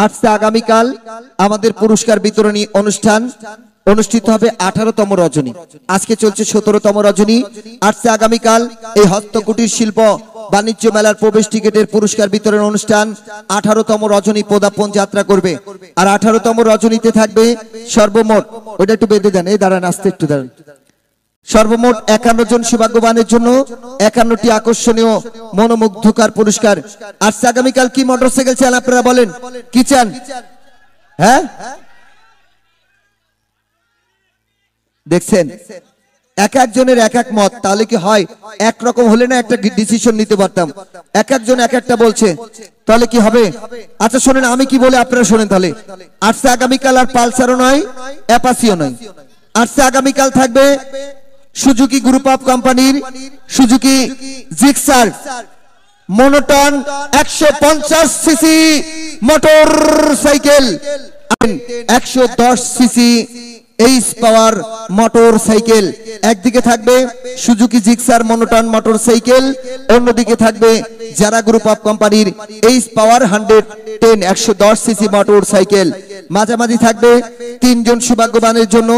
আসছে আগামীকাল আমাদের পুরস্কার বিতরণী অনুষ্ঠান অনুষ্ঠিত হবে 18তম রজনী। আজকে চলছে 17তম রজনী। আসছে আগামীকাল এই হস্তকুটির শিল্প বাণিজ্য মেলার প্রবেশ টিকেটের পুরস্কার বিতরণ অনুষ্ঠান 18তম রজনী পদার্পণ যাত্রা করবে। আর 18তম রজনীতে থাকবে সর্বমোট, ওটা একটু বেঁধে দেন, এই দাঁড়ান, আসতে একটু দাঁড়ান, সর্বমোট 51 জন সৌভাগ্যবানের জন্য 51টি আকর্ষণীয় মনোমুগ্ধকর পুরস্কার। আসছে আগামীকাল কি মোটরসাইকেল চান আপনারা বলেন, কি চান? হ্যাঁ দেখছেন এক একজনের এক এক মত, তাহলে কি হয়? একরকম হলে না একটা ডিসিশন নিতে পারতাম। এক একজন এক একটা বলছে, তাহলে কি হবে? আচ্ছা শোনেন আমি কি বলে আপনারা শোনেন তাহলে। আসছে আগামীকাল আর পালসারও নয়, অ্যাপাসিও নয়। আসছে আগামীকাল থাকবে সুজুকি গ্রুপ অফ কোম্পানির Suzuki Gixxer monotone 150 CC motor cycle, 110 CC H পাওয়ার মোটর সাইকেল। একদিকে থাকবে Suzuki Gixxer monotone motor cycle, অন্যদিকে থাকবে যারা গ্রুপ অফ কোম্পানির এইচ পাওয়ার 110 সিসি মোটর সাইকেল। মাঝামাঝি থাকবে 3 জন সৌভাগ্যবানের জন্য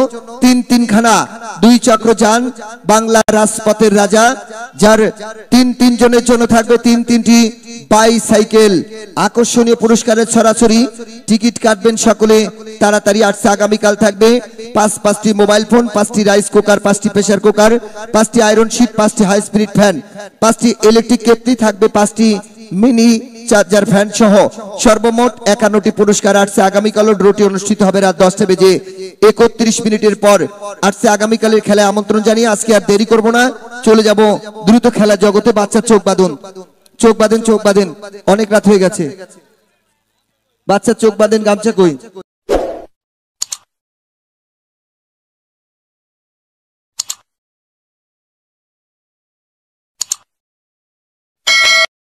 3 খানা 2 চক্র যান বাংলা রাজপথের রাজা, যার 3 জনের জন্য থাকবে 3টি বাইসাইকেল। আকর্ষণীয় পুরস্কারের ছড়াছড়ি, টিকিট কাটবেন সকলে তাড়াতাড়ি। আসছে আগামীকাল থাকবে 5টি মোবাইল ফোন, 5টি রাইস কুকার, 5টি প্রেসার কুকার, 5টি আয়রন শিট, 5টি হাই স্পিড ফ্যান, 5টি ইলেকট্রিক কেটলি, থাকবে 5টি মিনি চার্জার ফ্যান সহ সর্বমোট 51টি পুরস্কার। আসছে আগামীকালও ড্রটি অনুষ্ঠিত হবে রাত 10টা বেজে 31 মিনিটের পর। আসছে আগামীকালের খেলায় আমন্ত্রণ জানিয়ে আজকে আর দেরি করব না, চলে যাব দ্রুত খেলা জগতে। বাচ্চা চোখ বাঁধুন, চোখ বাঁধেন, চোখ বাঁধেন, অনেক রাত হয়ে গেছে। বাচ্চা চোখ বাঁধেন, গামছা কই?